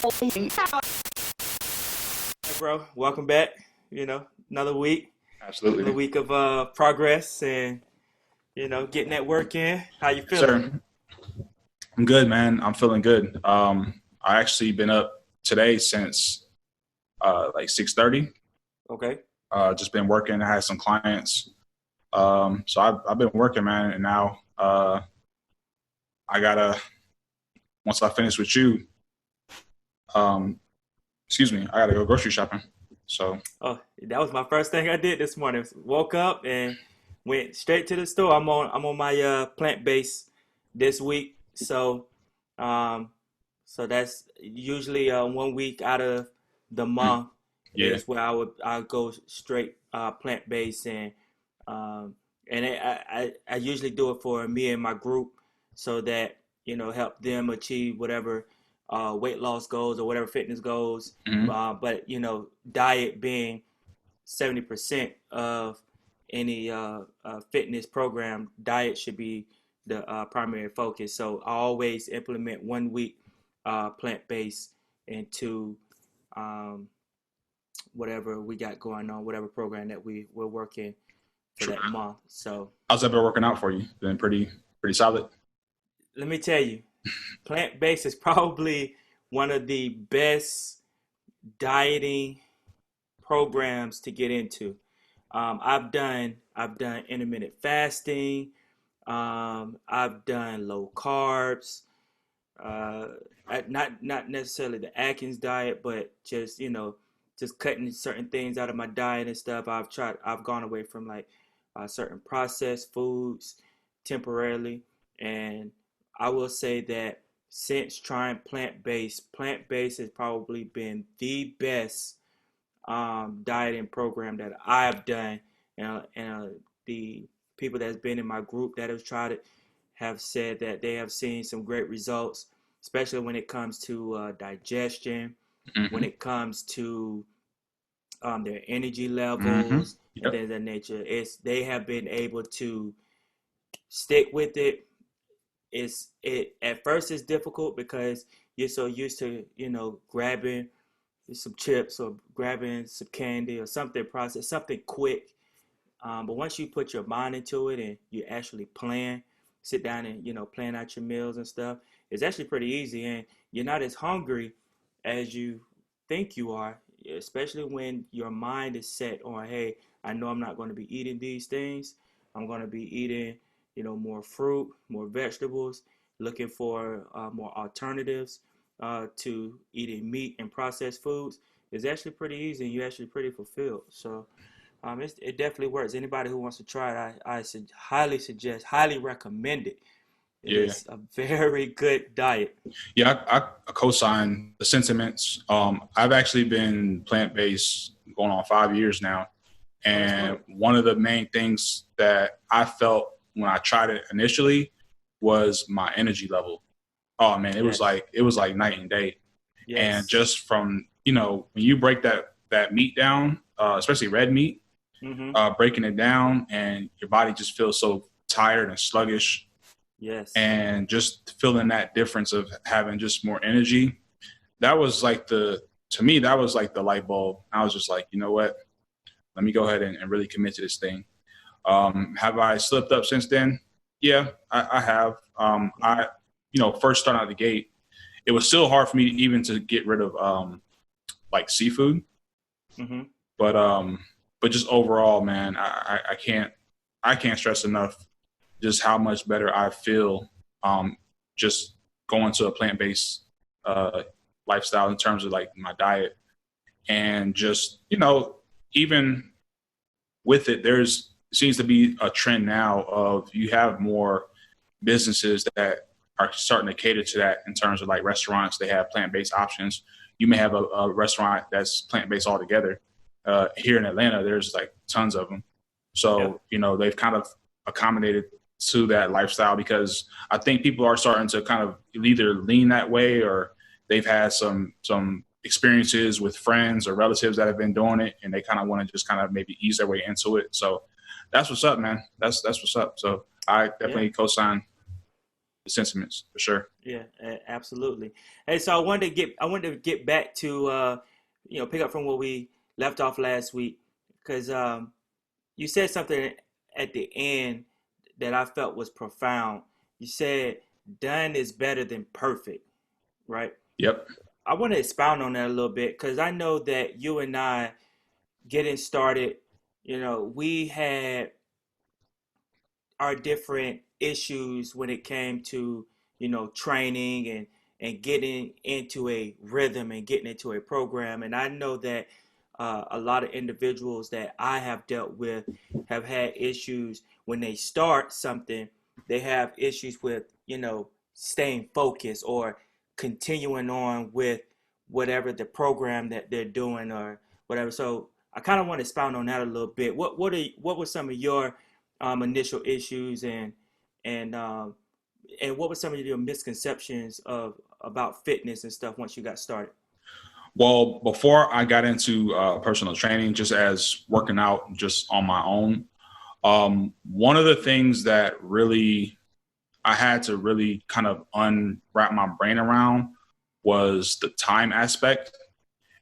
Hey, bro, welcome back. Another week, another Absolutely. week of progress and getting that work in. How you Yes, feeling? sir. I'm good, man. I'm feeling good. I actually been up today since like 6:30. Okay. Just been working. I had some clients. So I've been working, man. And now I gotta once I finish with you, um, excuse me, I gotta go grocery shopping. So Oh, that was my first thing I did this morning. Woke up and went straight to the store. I'm on my plant-based this week, um, so that's usually 1 week out of the mm, month yeah, is where I go straight plant-based um, and I usually do it for me and my group so that help them achieve whatever weight loss goals or whatever fitness goals. hmm But diet being 70% of any fitness program, diet should be the primary focus. So I always implement 1 week plant based into um, whatever we got going on, whatever program that we're working for true. that month. So How's that been working out for you? Been pretty solid. let me tell you, plant based is probably one of the best dieting programs to get into. I've done intermittent fasting. I've done low carbs. Uh, not necessarily the Atkins diet, but just cutting certain things out of my diet and stuff. I've gone away from like certain processed foods temporarily, and I will say that since trying plant based has probably been the best dieting program that I've done, and the people that's been in my group that have tried it have said that they have seen some great results, especially when it comes to digestion, when hmm it comes to their energy hmm levels and Yep. things of that nature. They have been able to stick with it. It at first it's difficult because you're so used to grabbing some chips or grabbing some candy or something processed, something quick. But once you put your mind into it and you actually plan, sit down and plan out your meals and stuff, it's actually pretty easy, and you're not as hungry as you think you are. Especially when your mind is set on, hey, I know I'm not going to be eating these things. I'm going to be eating, more fruit, more vegetables, looking for more alternatives to eating meat and processed foods. It's actually pretty easy, and you're actually pretty fulfilled. So it definitely works. Anybody who wants to try it, I highly suggest, highly recommend it. Yeah. It's a very good diet. Yeah, I co-sign the sentiments. I've actually been plant-based going on 5 years now. Oh, that's And dope. one of the main things that I felt when I tried it initially was my energy level. Oh man, Yes, it was like night and day. And yes. just from, when you break that meat down, especially red meat, Mm-hmm. breaking it down and your body just feels so tired and sluggish, Yes. and just feeling that difference of having just more energy, that was like to me, that was like the light bulb. I was just like, you know what? Let me go ahead and really commit to this thing. Have I slipped up since then? Yeah, I have. Mm-hmm. First starting out the gate, it was still hard for me even to get rid of like seafood, Mm-hmm. but but just overall, man, I can't stress enough just how much better I feel just going to a plant based uh, lifestyle in terms of like my diet, and just even with it, there's seems to be a trend now of you have more businesses that are starting to cater to that in terms of like restaurants. They have plant based options. You may have a restaurant that's plant based altogether. Here in Atlanta, there's like tons of them. Yeah. So they've kind of accommodated to that lifestyle because I think people are starting to kind of either lean that way, or they've had some experiences with friends or relatives that have been doing it, and they kind of want to just kind of maybe ease their way into it. So that's what's up, man. That's what's up. So I Yeah. definitely co-sign. sentiments for sure. Yeah, absolutely. Hey, so I wanted to get back to pick up from where we left off last week, because you said something at the end that I felt was profound. You said done is better than perfect, right? Yep. I want to expound on that a little bit, because I know that you and I getting started, we had our different issues when it came to training and getting into a rhythm and getting into a program. And I know that a lot of individuals that I have dealt with have had issues when they start something. They have issues with staying focused or continuing on with whatever the program that they're doing or whatever. So I kind of want to expound on that a little bit. What were some of your initial issues, and um, and what were some of your misconceptions of about fitness and stuff once you got started? Well, before I got into personal training, just as working out just on my own, one of the things that really I had to really kind of unwrap my brain around was the time aspect.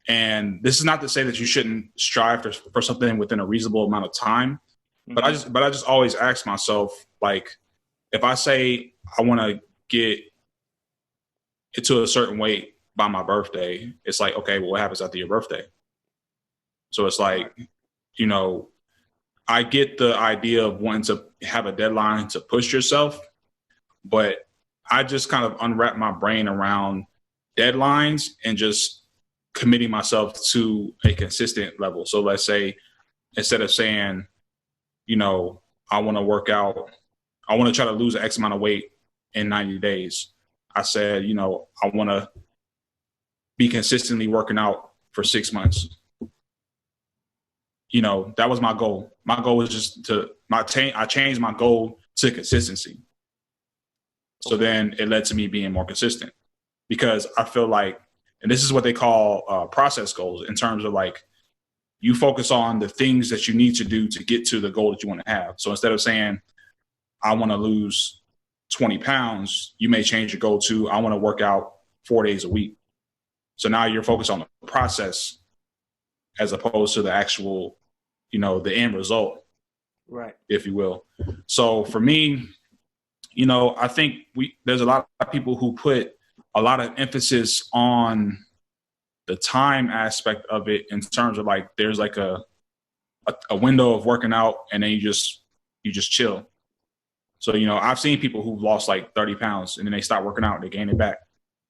And this is not to say that you shouldn't strive for something within a reasonable amount of time, but Mm-hmm. I just always ask myself, like, if I say I want to get it to a certain weight by my birthday, it's like, okay, well, what happens after your birthday? So it's Right. like, you know, I get the idea of wanting to have a deadline to push yourself, but I just kind of unwrap my brain around deadlines and just committing myself to a consistent level. So let's say, instead of saying, you know, I want to work out, I want to try to lose X amount of weight in 90 days. I said, you know, I want to be consistently working out for 6 months. You know, that was my goal. My goal was just I changed my goal to consistency. So Okay. then it led to me being more consistent, because I feel like, and this is what they call process goals, in terms of like, you focus on the things that you need to do to get to the goal that you want to have. So instead of saying, I want to lose 20 pounds, you may change your goal to, I want to work out 4 days a week. So now you're focused on the process as opposed to the actual, you know, the end result, Right. if you will. So for me, you know, I think there's a lot of people who put a lot of emphasis on the time aspect of it, in terms of like, there's like a window of working out and then you just chill. So, you know, I've seen people who've lost like 30 pounds and then they stop working out, they gain it back,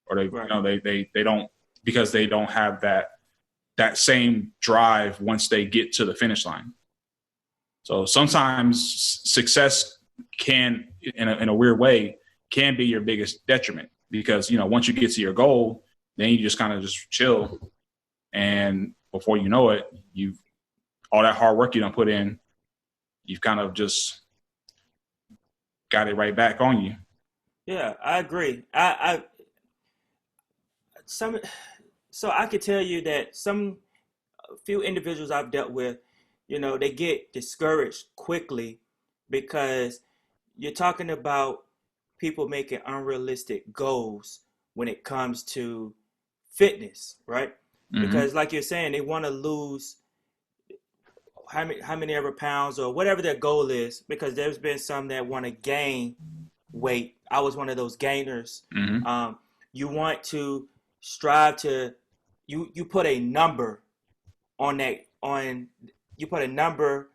or they, Right. you know, they don't, because they don't have that same drive once they get to the finish line. So sometimes success can, in a weird way, can be your biggest detriment, because, you know, once you get to your goal, then you just kind of just chill. And before you know it, all that hard work you done put in, you've kind of just got it right back on you. Yeah, I agree. I some so I could tell you that some few individuals I've dealt with, they get discouraged quickly because you're talking about people making unrealistic goals when it comes to fitness, right? Mm-hmm. Because like you're saying, they want to lose how many ever pounds or whatever their goal is, because there's been some that want to gain weight. I was one of those gainers. Mm-hmm. Um, you want to strive to you put a number on that on you put a number,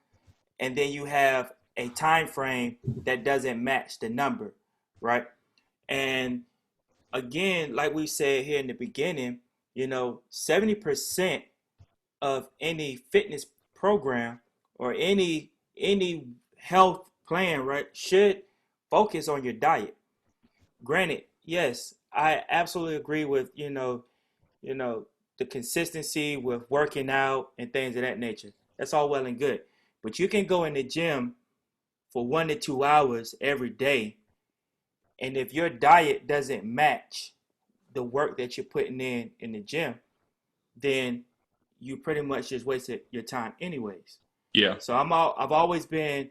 and then you have a time frame that doesn't match the number, right? And again, like we said here in the beginning, 70% of any fitness program or any health plan, right, should focus on your diet. Granted, yes, I absolutely agree with you know the consistency with working out and things of that nature. That's all well and good, but you can go in the gym for 1 to 2 hours every day, and if your diet doesn't match the work that you're putting in the gym, then you pretty much just wasted your time anyways. Yeah. So I've always been,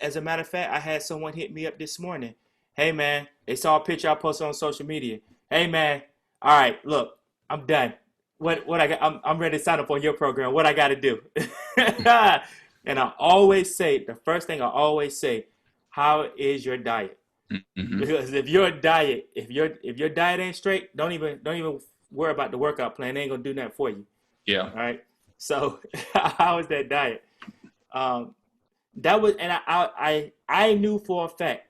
as a matter of fact, I had someone hit me up this morning. Hey man, they saw a picture I posted on social media. Hey man, all right, look, I'm done. What I got? I'm ready to sign up on your program. What I got to do? And I always say the first thing I always say, how is your diet? Mm-hmm. Because if your diet ain't straight, don't even worry about the workout plan. They ain't gonna do nothing for you. Yeah. All right. So how is that diet? Um, that was, and I knew for a fact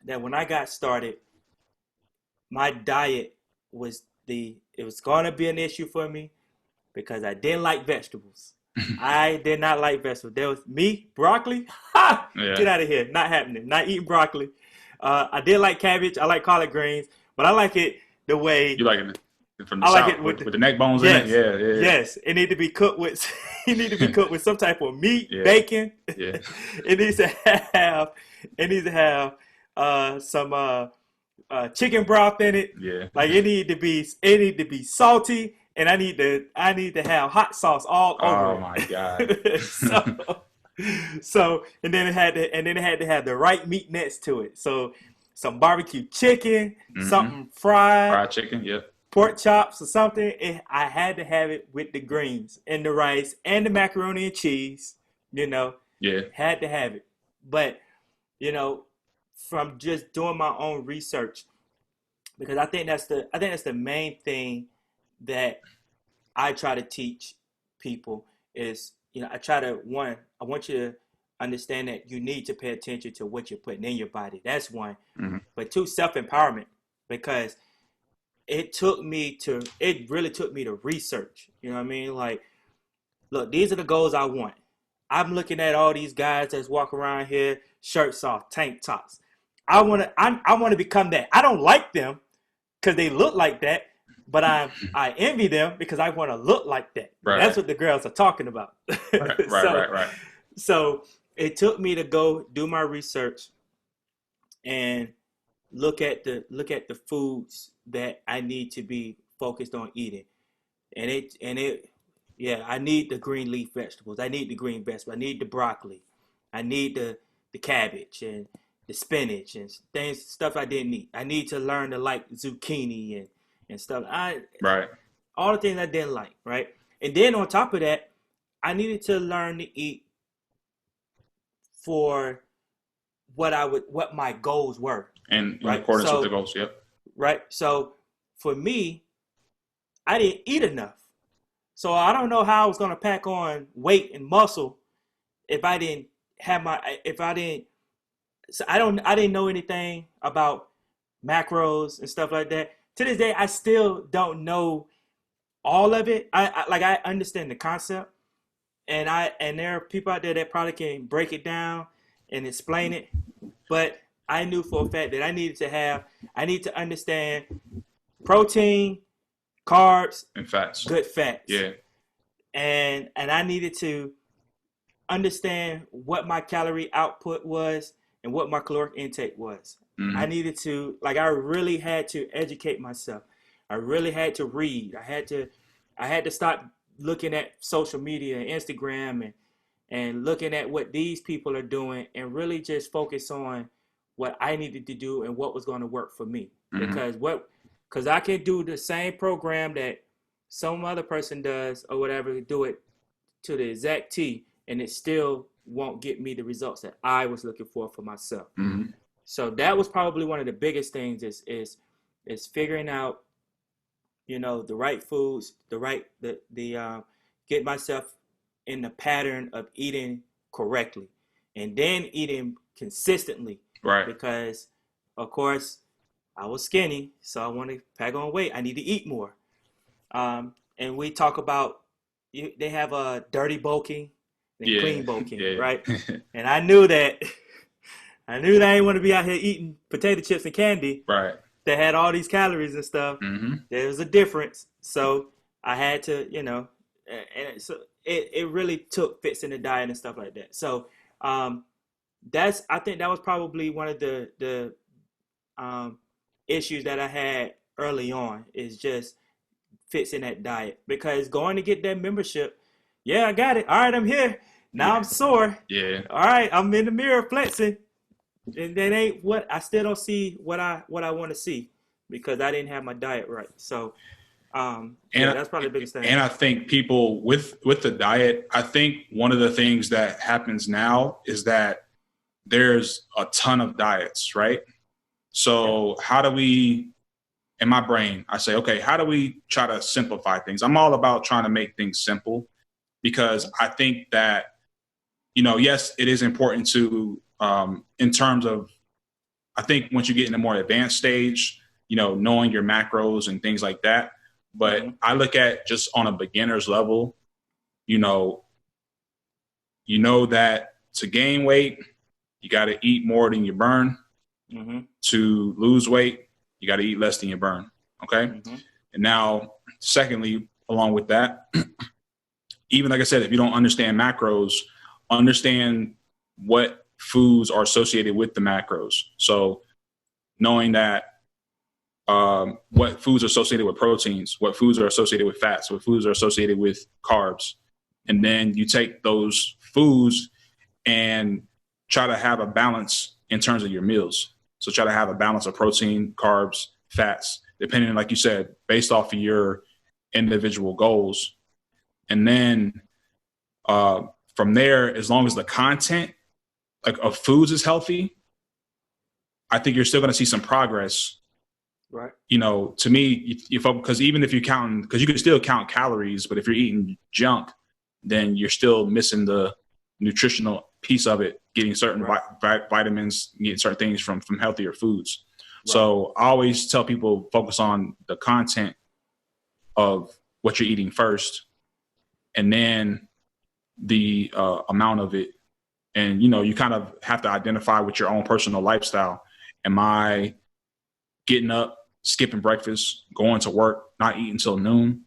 that when I got started, my diet it was gonna be an issue for me because I didn't like vegetables. I did not like vegetables. There was meat, broccoli. Ha! Yeah. Get out of here. Not happening. Not eating broccoli. I did like cabbage. I like collard greens, but I like it the way You like it from the I like south it with the neck bones in it? yes, Yeah, yeah, yes. It need to be cooked with. It need to be cooked with some type of meat, yeah, bacon. yeah, It needs to have. It needs to have some chicken broth in it. yeah. Like it need to be salty, and I need to have hot sauce all over Oh my God. it. So and then it had to have the right meat next to it. So some barbecue chicken, Mm-hmm. something fried, Fried chicken. Yep. pork chops or something. I had to have it with the greens and the rice and the macaroni and cheese. You know, Yeah. had to have it. But you know, from just doing my own research, because I think that's the main thing that I try to teach people is, I try to I want you to understand that you need to pay attention to what you're putting in your body. That's one. Mm-hmm. But two, self-empowerment, because it really took me to research. You know what I mean? Like, look, these are the goals I want. I'm looking at all these guys that's walking around here, shirts off, tank tops. I want to become that. I don't like them because they look like that, but I envy them because I want to look like that. Right. That's what the girls are talking about. Right. Right. So it took me to go do my research and look at the foods that I need to be focused on eating. And it yeah, I need the green leaf vegetables. I need the green vegetables. I need the broccoli. I need the cabbage and the spinach and stuff I didn't eat. I need to learn to like zucchini and stuff. Right. All the things I didn't like, right? And then on top of that, I needed to learn to eat for what my goals were. And in right? accordance So with the goals. Yep. right. So for me, I didn't eat enough. So I don't know how I was gonna pack on weight and muscle if I didn't have my if I didn't so I didn't know anything about macros and stuff like that. To this day, I still don't know all of it. I understand the concept, and there are people out there that probably can break it down and explain it. But I knew for a fact that I need to understand protein, carbs, And fats. good fats. Yeah. And I needed to understand what my calorie output was and what my caloric intake was. Mm-hmm. I really had to educate myself. I really had to read. I had to stop looking at social media and Instagram and looking at what these people are doing and really just focus on what I needed to do and what was going to work for me. Mm-hmm. Because I can do the same program that some other person does or whatever, do it to the exact T, and it still won't get me the results that I was looking for myself. Mm-hmm. So that was probably one of the biggest things is figuring out, the right foods, get myself in the pattern of eating correctly and then eating consistently. Right. Because of course I was skinny, so I want to pack on weight. I need to eat more. And we talk about they have a dirty bulking and clean bulking, Yeah. right? And I knew that I didn't want to be out here eating potato chips and candy Right. that had all these calories and stuff. Mm-hmm. There was a difference, so I had to, and so it really took fits in the diet and stuff like that. So I think that was probably one of the issues that I had early on, is just fits in that diet, because going to get that membership, yeah, I got it. All right, I'm here. Now I'm sore. Yeah. All right, I'm in the mirror flexing. And that ain't what I still don't see what I want to see because I didn't have my diet right. So yeah, And that's probably the biggest thing. and I think people with the diet, I think one of the things that happens now is that there's a ton of diets, right? Yeah. So how do we, in my brain, I say, okay, how do we try to simplify things? I'm all about trying to make things simple because I think that, yes, it is important to, in terms of, I think once you get in a more advanced stage, knowing your macros and things like that. But Mm-hmm. I look at just on a beginner's level, you know, that to gain weight, you got to eat more than you burn. Mm-hmm. To lose weight, you got to eat less than you burn. Okay. Mm-hmm. And now, secondly, along with that, even like I said, if you don't understand macros, understand what foods are associated with the macros. So knowing that what foods are associated with proteins, what foods are associated with fats, what foods are associated with carbs. And then you take those foods and try to have a balance in terms of your meals. So try to have a balance of protein, carbs, fats, depending, like you said, based off of your individual goals. And then from there, as long as the content of foods is healthy, I think you're still going to see some progress. Right. To me, because even if you're counting, because you can still count calories, but if you're eating junk, then you're still missing the nutritional piece of it, getting certain vitamins, getting certain things from healthier foods. Right. So I always tell people focus on the content of what you're eating first, and then the amount of it. And, you kind of have to identify with your own personal lifestyle. Am I getting up, skipping breakfast, going to work, not eating till noon,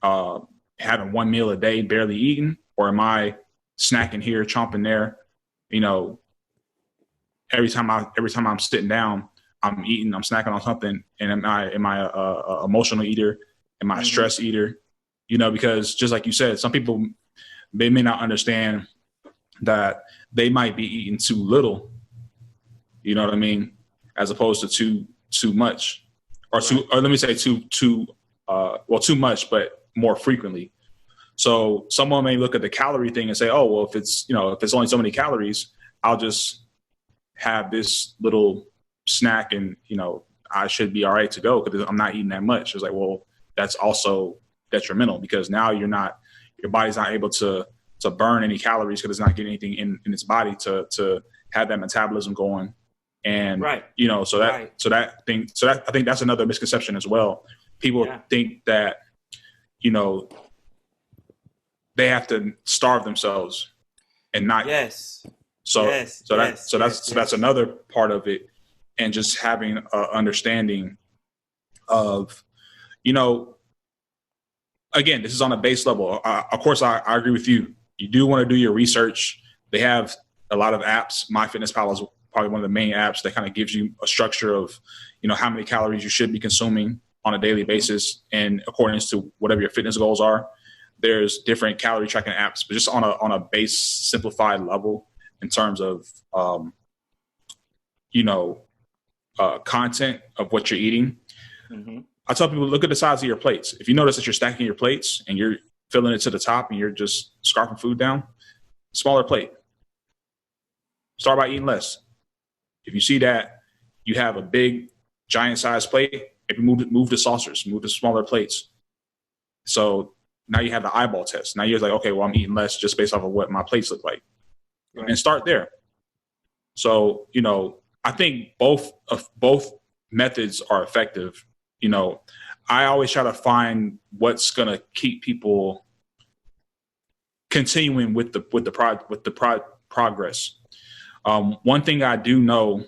having one meal a day, barely eating? Or am I snacking here, chomping there? Every time I'm sitting down, I'm eating, I'm snacking on something. And am I a emotional eater? Am I a stress eater? Because just like you said, some people, they may not understand that they might be eating too little. You know what I mean? As opposed to too much, or or let me say too much, but more frequently. So someone may look at the calorie thing and say, oh, well, if it's only so many calories, I'll just have this little snack and, I should be all right to go because I'm not eating that much. It's like, well, that's also detrimental because now your body's not able to burn any calories because it's not getting anything in its body to have that metabolism going. And, I think that's another misconception as well. People think that, they have to starve themselves and not. Yes. That's another part of it. And just having an understanding of, again, this is on a base level. Of course, I agree with you. You do want to do your research. They have a lot of apps. MyFitnessPal is probably one of the main apps that kind of gives you a structure of, how many calories you should be consuming on a daily basis in accordance to whatever your fitness goals are. There's different calorie tracking apps, but just on a base simplified level in terms of, content of what you're eating. Mm-hmm. I tell people, look at the size of your plates. If you notice that you're stacking your plates and you're filling it to the top and you're just scarfing food down, smaller plate. Start by eating less. If you see that you have a big, giant sized plate, maybe move the saucers, move the smaller plates. So now you have the eyeball test. Now you're like, okay, well, I'm eating less just based off of what my plates look like. Right. And start there. So, I think both methods are effective. I always try to find what's going to keep people continuing with the progress. One thing I do know,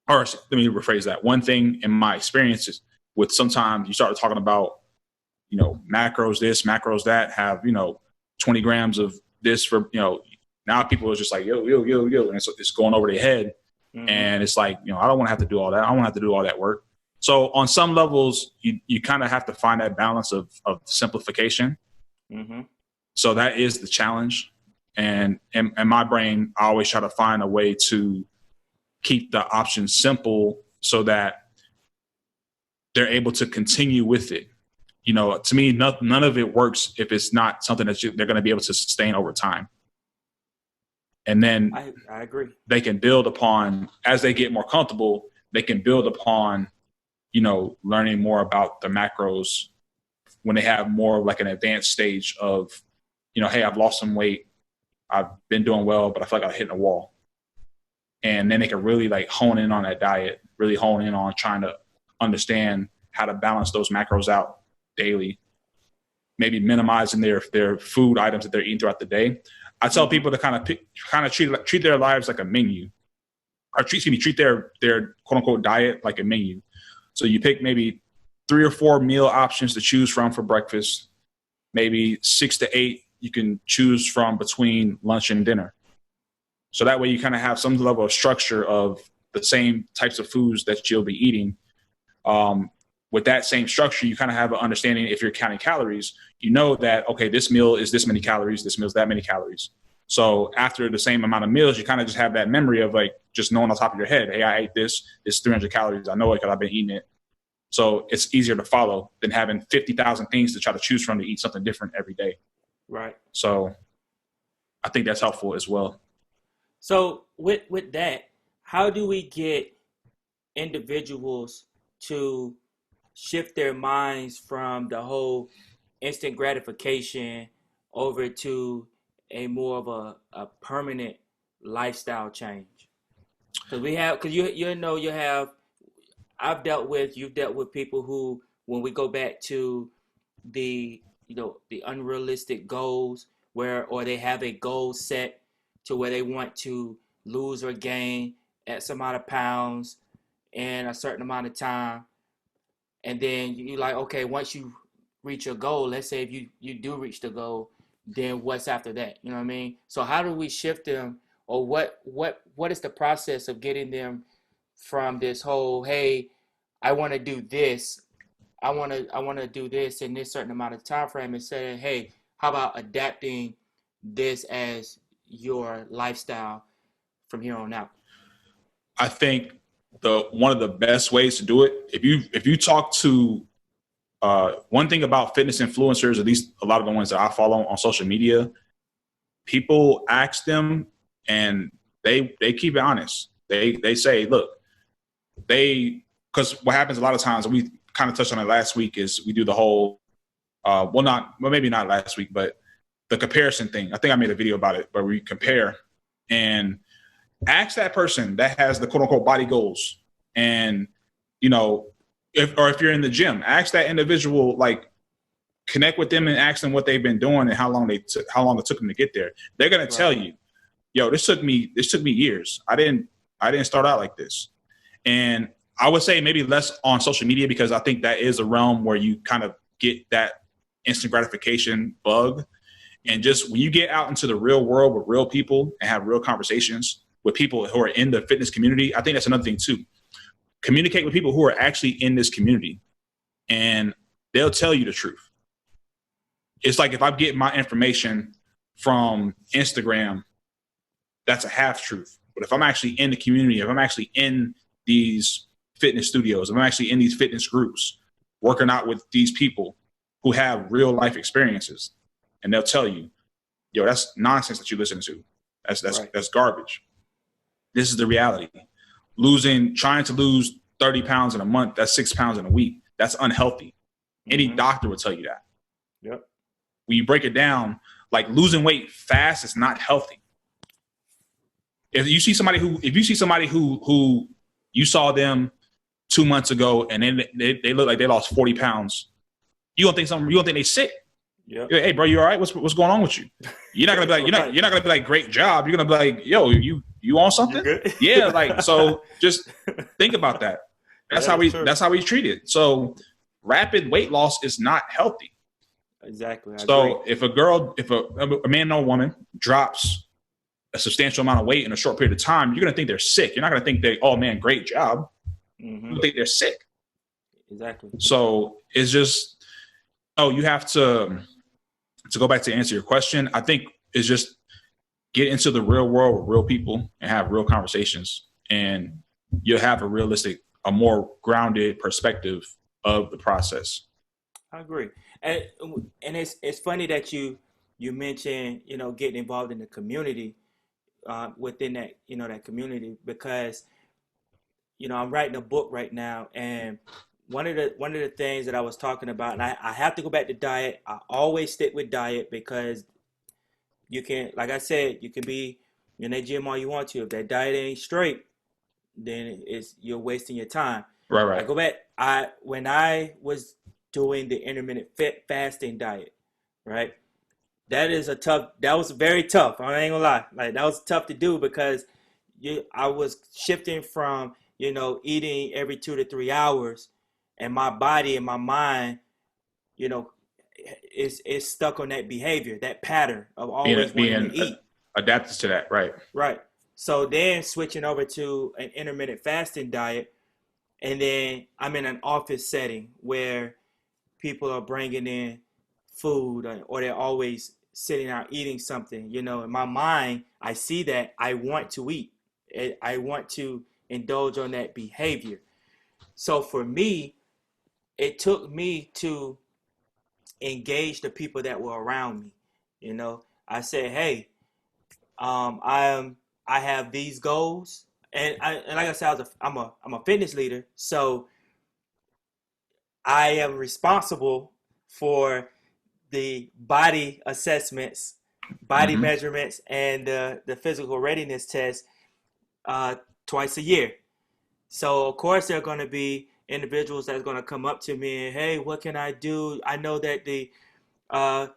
or let me rephrase that. One thing in my experiences with sometimes you start talking about, macros this, macros that, have, 20 grams of this for, now people are just like, yo. And it's going over their head. Mm-hmm. And it's like, I don't want to have to do all that. I don't want to have to do all that work. So on some levels, you kind of have to find that balance of simplification. Mm-hmm. So that is the challenge. And in my brain, I always try to find a way to keep the options simple so that they're able to continue with it. You know, to me, none of it works if it's not something that they're going to be able to sustain over time. And then I agree. They can build upon, as they get more comfortable, they can build upon, you know, learning more about the macros when they have more of like an advanced stage of, you know, hey, I've lost some weight. I've been doing well, but I feel like I'm hitting a wall. And then they can really like hone in on that diet, really hone in on trying to understand how to balance those macros out daily, maybe minimizing their food items that they're eating throughout the day. I tell people to kind of treat their lives like a menu, or treat their quote unquote diet like a menu. So you pick maybe 3 or 4 meal options to choose from for breakfast, maybe 6 to 8 you can choose from between lunch and dinner. So that way you kind of have some level of structure of the same types of foods that you'll be eating. With that same structure, you kind of have an understanding, if you're counting calories, you know that, okay, this meal is this many calories, this meal is that many calories. So after the same amount of meals, you kind of just have that memory of like just knowing on top of your head, hey, I ate this 300 calories. I know it because I've been eating it. So it's easier to follow than having 50,000 things to try to choose from to eat something different every day. Right. So I think that's helpful as well. So with that, how do we get individuals to shift their minds from the whole instant gratification over to a more of a permanent lifestyle change? Because you've dealt with people who, when we go back to the unrealistic goals, or they have a goal set to where they want to lose or gain X amount of pounds in a certain amount of time. And then you like, okay, once you reach your goal, let's say if you do reach the goal, then what's after that? You know what I mean? So how do we shift them, or what is the process of getting them from this whole, hey, I want to do this, I want to do this in this certain amount of time frame, and saying, hey, how about adapting this as your lifestyle from here on out? I think one of the best ways to do it, if you talk to one thing about fitness influencers, at least a lot of the ones that I follow on social media, people ask them and they keep it honest. They say, look, because what happens a lot of times, and we kind of touched on it last week, is we do the whole, maybe not last week, but the comparison thing. I think I made a video about it, but we compare and ask that person that has the quote unquote body goals. And, you know, if you're in the gym, ask that individual, like connect with them and ask them what they've been doing and how long it took them to get there. They're going to tell you, yo, this took me years. I didn't start out like this. And I would say maybe less on social media, because I think that is a realm where you kind of get that instant gratification bug. And just when you get out into the real world with real people and have real conversations with people who are in the fitness community, I think that's another thing too. Communicate with people who are actually in this community, and they'll tell you the truth. It's like if I'm getting my information from Instagram, that's a half truth. But if I'm actually in the community, if I'm actually in these fitness studios, if I'm actually in these fitness groups, working out with these people who have real life experiences, and they'll tell you, yo, that's nonsense that you listen to. That's garbage. This is the reality. Trying to lose 30 pounds in a month, that's 6 pounds in a week. That's unhealthy. Any doctor will tell you that. Yep. When you break it down, like losing weight fast is not healthy. If you see somebody who you saw them 2 months ago and then they look like they lost 40 pounds, you don't think they sick. Yeah. Hey, bro, you all right? What's going on with you? You're not gonna be like you're not gonna be like, great job. You're gonna be like, yo, you on something? Yeah, like, so just think about that. That's how we treat it. So rapid weight loss is not healthy. Exactly. So if a man or woman drops a substantial amount of weight in a short period of time, you're gonna think they're sick. You're not gonna think oh man, great job. You think they're sick. Exactly. So it's just, you have to go back to answer your question. I think it's just get into the real world with real people and have real conversations and you'll have a more grounded perspective of the process. I agree, and it's funny that you mentioned, getting involved in the community, within that, that community, because I'm writing a book right now, and one of the things that I was talking about, and I have to go back to diet. I always stick with diet because you can, like I said, you can be in that gym all you want to. If that diet ain't straight, then you're wasting your time. Right, I right. go back. When I was doing the intermittent fasting diet, right? That was very tough. I ain't gonna lie. Like, that was tough to do because I was shifting from, eating every 2 to 3 hours, and my body and my mind, you know, is stuck on that behavior, that pattern of always wanting to Being eat. adapted to that, right? Right. So then switching over to an intermittent fasting diet, and then I'm in an office setting where people are bringing in food, or they're always sitting out eating something. In my mind, I see that I want to eat. I want to indulge on that behavior. So for me, it took me to engage the people that were around me. I said, hey, I have these goals, and like I said, I'm a fitness leader, so I am responsible for the body assessments, body Mm-hmm. measurements, and the physical readiness test, uh, twice a year. So of course there are going to be individuals that's going to come up to me and, hey, what can I do? I know that the uh,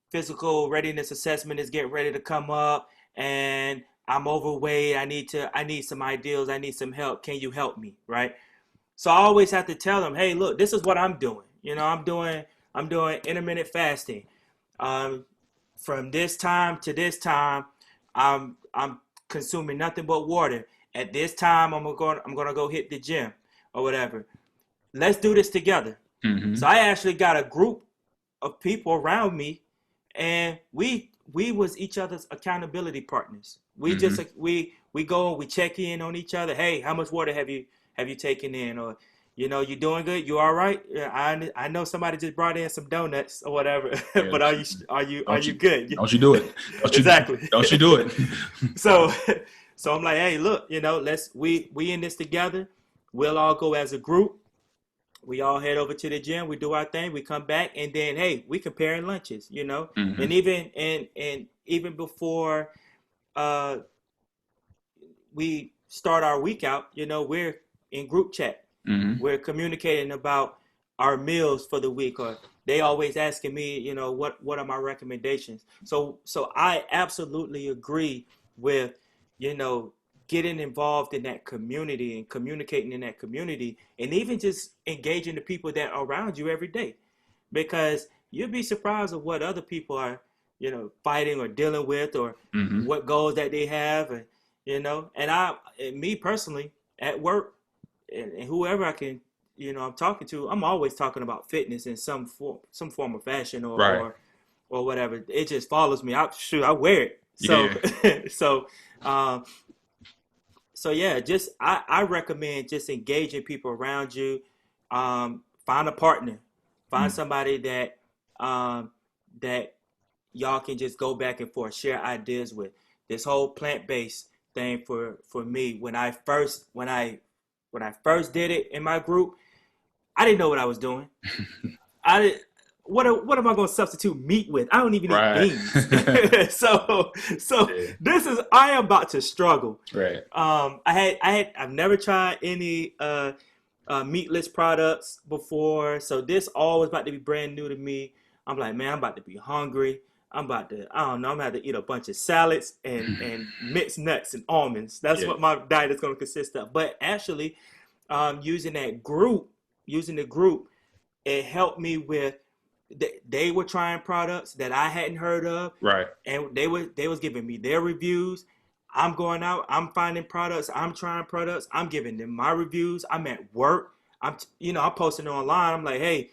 physical readiness assessment is getting ready to come up, and I'm overweight. I need some ideas. I need some help. Can you help me? Right. So I always have to tell them, hey, look, this is what I'm doing. I'm doing intermittent fasting. Um, from this time to this time, I'm consuming nothing but water. At this time, I'm gonna go hit the gym or whatever. Let's do this together. Mm-hmm. So I actually got a group of people around me, and we was each other's accountability partners. We Mm-hmm. just we go and we check in on each other. Hey, how much water have you taken in? Or, you doing good? You all right? Yeah, I know somebody just brought in some donuts or whatever, Yeah. but are you You good? don't you do it? Exactly. Don't you do it? So so I'm like, hey, look, let's we in this together. We'll all go as a group. We all head over to the gym. We do our thing. We come back, and then, hey, we comparing lunches. Mm-hmm. And even before uh, we start our week out, we're in group chat. Mm-hmm. We're communicating about our meals for the week, or they always asking me, what are my recommendations. So I absolutely agree with, you know, getting involved in that community and communicating in that community, and even just engaging the people that are around you every day, because you'd be surprised of what other people are, fighting or dealing with, or Mm-hmm. what goals that they have, and me personally, at work, and whoever I can, I'm talking to, I'm always talking about fitness in some form of fashion, or Right. or whatever. It just follows me. I wear it. So Yeah. so um so yeah, just I recommend just engaging people around you. Find a partner, find Mm. somebody that y'all can just go back and forth, share ideas with. This whole plant-based thing, for me, when I first did it in my group, I didn't know what I was doing. I did, what am I going to substitute meat with? I don't even eat Right. beans. so Yeah. I am about to struggle. Right. I've never tried any meatless products before, so this all was about to be brand new to me. I'm like, man, I'm about to be hungry. I don't know, I'm gonna have to eat a bunch of salads and mixed nuts and almonds. That's Yeah. what my diet is gonna consist of. But actually, using the group, it helped me with. They were trying products that I hadn't heard of, Right. and they was giving me their reviews. I'm going out, I'm finding products, I'm trying products, I'm giving them my reviews. I'm at work, I'm posting online. I'm like, hey,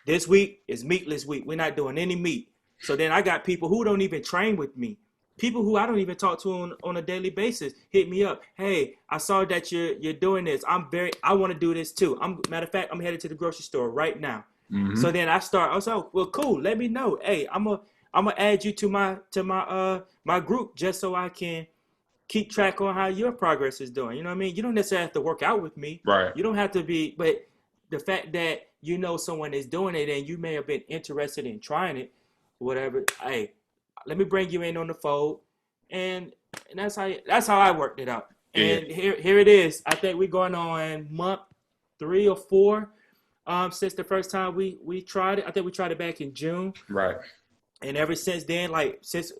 this week is meatless week. We're not doing any meat. So then I got people who don't even train with me. people who I don't even talk to on a daily basis hit me up. Hey, I saw that you're doing this. I want to do this too. Matter of fact, I'm headed to the grocery store right now. Mm-hmm. So then I was like, well, cool. Let me know. Hey, I'm gonna add you to my group just so I can keep track on how your progress is doing. You know what I mean? You don't necessarily have to work out with me. Right. You don't have to be, but the fact that you know someone is doing it and you may have been interested in trying it, whatever. Hey, let me bring you in on the fold, and that's how I worked it out. Yeah. And here it is. I think we're going on month 3 or 4 since the first time we tried it. I think we tried it back in June. Right. And ever since then, like since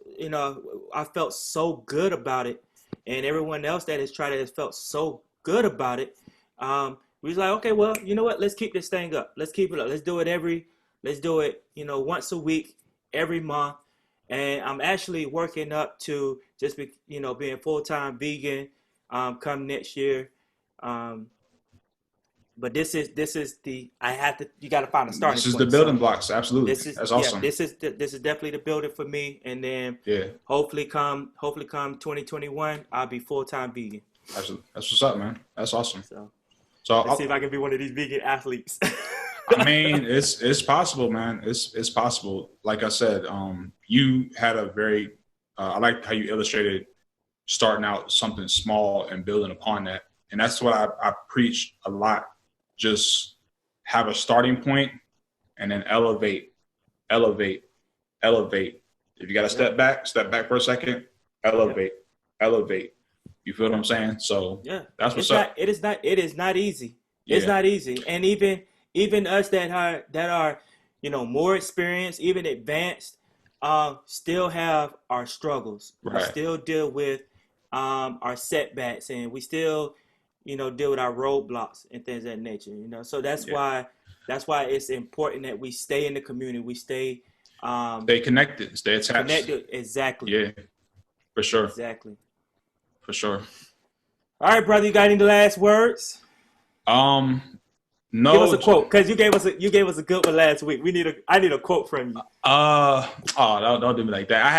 I felt so good about it, and everyone else that has tried it has felt so good about it. We was like, okay, well, you know what? Let's keep this thing up. Let's keep it up. Let's do it, once a week, every month. And I'm actually working up to just being full-time vegan come next year. But this is you got to find a starting point. This is the building blocks. Absolutely. That's awesome. This is definitely the building for me. And then hopefully come 2021, I'll be full-time vegan. Absolutely. That's what's up, man. That's awesome. So let's see if I can be one of these vegan athletes. I mean, it's possible, man. It's possible. Like I said, you had a very I like how you illustrated starting out something small and building upon that. And that's what I preach a lot. Just have a starting point and then elevate. If you got to step back for a second, elevate. You feel what I'm saying? So that's what's up. It is not easy. It's not easy. And even us that are more experienced, even advanced, still have our struggles. Right. We still deal with our setbacks, and we still deal with our roadblocks and things of that nature. So that's why it's important that we stay in the community. We stay connected, stay attached. Connected, exactly. Yeah, for sure. Exactly. For sure. All right, brother, you got any last words? No. Give us a quote, because you gave us a good one last week. I need a quote from you. Don't do me like that. I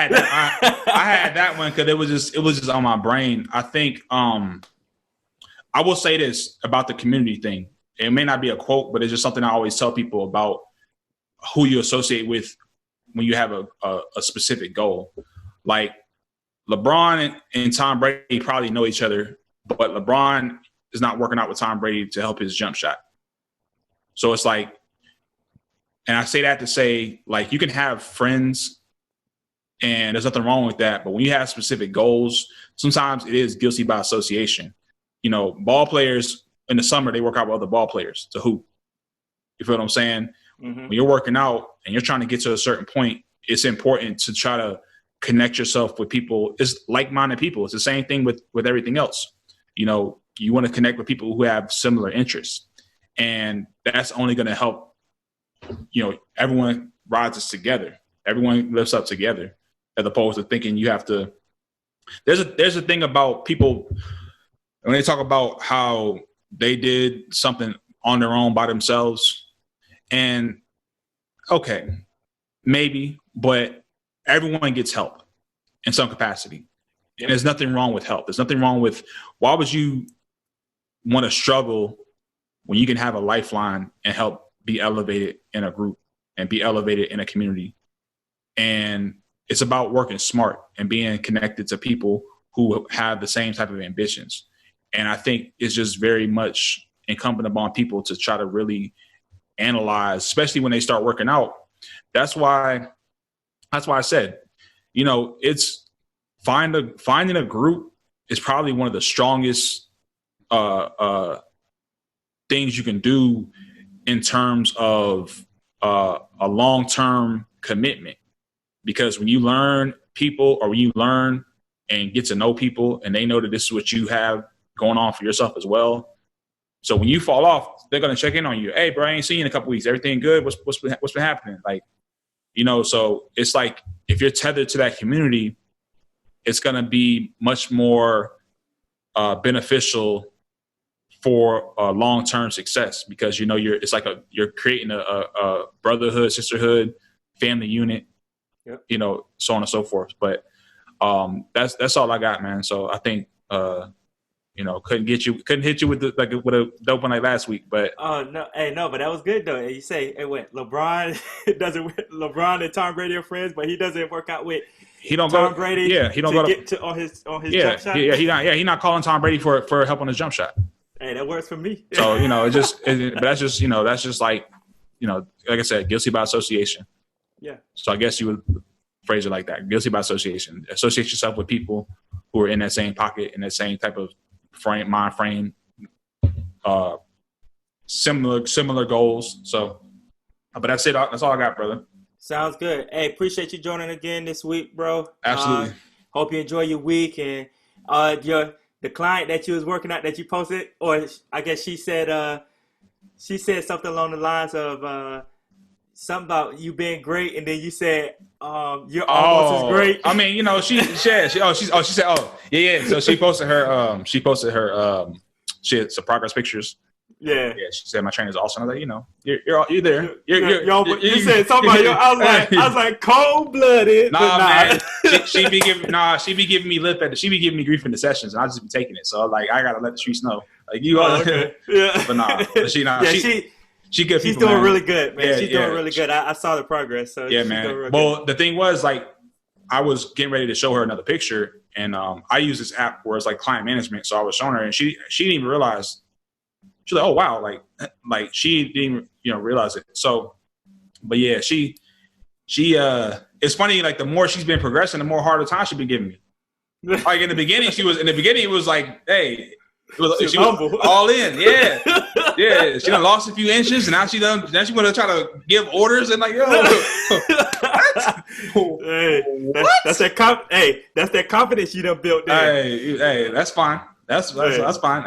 had that one because it was just on my brain. I think I will say this about the community thing. It may not be a quote, but it's just something I always tell people about who you associate with when you have a specific goal. Like LeBron and Tom Brady probably know each other, but LeBron is not working out with Tom Brady to help his jump shot. So it's like, and I say that to say, like, you can have friends and there's nothing wrong with that. But when you have specific goals, sometimes it is guilty by association. Ball players in the summer, they work out with other ball players to hoop. You feel what I'm saying? Mm-hmm. When you're working out and you're trying to get to a certain point, it's important to try to connect yourself with people. It's like-minded people. It's the same thing with everything else. You want to connect with people who have similar interests. And that's only going to help, everyone rises together. Everyone lifts up together, as opposed to thinking you have to. There's a thing about people when they talk about how they did something on their own by themselves. And okay, maybe, but everyone gets help in some capacity. And there's nothing wrong with help. There's nothing wrong with, why would you want to struggle when you can have a lifeline and help be elevated in a group and be elevated in a community? And it's about working smart and being connected to people who have the same type of ambitions. And I think it's just very much incumbent upon people to try to really analyze, especially when they start working out. That's why I said, it's finding a group is probably one of the strongest things you can do in terms of a long-term commitment. Because when you learn people, or when you learn and get to know people and they know that this is what you have going on for yourself as well. So when you fall off, they're going to check in on you. Hey, bro, I ain't seen you in a couple weeks. Everything good? What's been happening? Like, so it's like, if you're tethered to that community, it's going to be much more beneficial for long-term success, because it's like you're creating a brotherhood, sisterhood, family unit, so on and so forth. But That's all I got, man. So I think couldn't hit you with a dope one like last week, but Oh no, hey no, but that was good though. You say, hey, what? LeBron doesn't. LeBron and Tom Brady are friends, but he doesn't work out with he don't Tom go. Brady. Yeah, he don't to go get to on his jump shot. He not calling Tom Brady for help on his jump shot. Hey, that works for me. So but that's just like like I said, guilty by association. Yeah. So I guess you would phrase it like that: guilty by association. Associate yourself with people who are in that same pocket, in that same type of mind frame, similar goals. So, but that's it. That's all I got, brother. Sounds good. Hey, appreciate you joining again this week, bro. Absolutely. Hope you enjoy your week, and the client that you was working at that you posted, or I guess she said something along the lines of something about you being great, and then you said you're almost as great. I mean, she said, yeah. So she posted her she had some progress pictures. Yeah. Yeah, she said my trainer's awesome. I was like, you're there. You said something about I was like cold blooded. Nah, man. She be giving me lip at she be giving me grief in the sessions, and I just be taking it. So like I gotta let the streets know. Like you are. Okay. Yeah. But nah. But she good. She's people, doing man. really good, man. Yeah, She's doing really good. I saw the progress. So yeah, she's man. Doing real Well, good. the thing was, like, I was getting ready to show her another picture, and I use this app where it's like client management. So I was showing her, and she didn't even realize. She's like, oh wow, like she didn't realize it. So, but yeah, she it's funny. Like the more she's been progressing, the more harder time she's been giving me. Like in the beginning, it was like, hey. She was all in, yeah. She done lost a few inches, and now she want to try to give orders and like, yo, what? That's that confidence you done built there. Hey, that's fine. That's fine.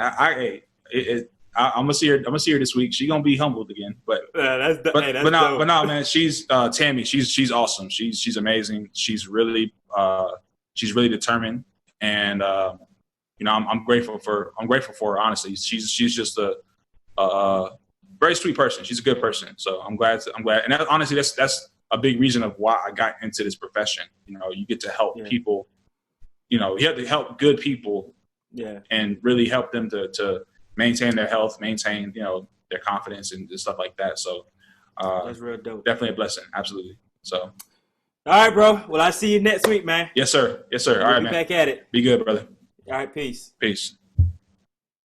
I'm gonna see her. I'm gonna see her this week. She's gonna be humbled again, but no, man. She's Tammy. She's awesome. She's amazing. She's really determined, and I'm grateful for her. Honestly, she's just a very sweet person. She's a good person. So I'm glad. And honestly, that's a big reason of why I got into this profession. You get to help people. You have to help good people. Yeah. And really help them to maintain their health, maintain their confidence and stuff like that. So that's real dope. Definitely a blessing. Absolutely. So. All right, bro. Well, I'll see you next week, man. Yes, sir. All right, man. Back at it. Be good, brother. All right, peace. Peace.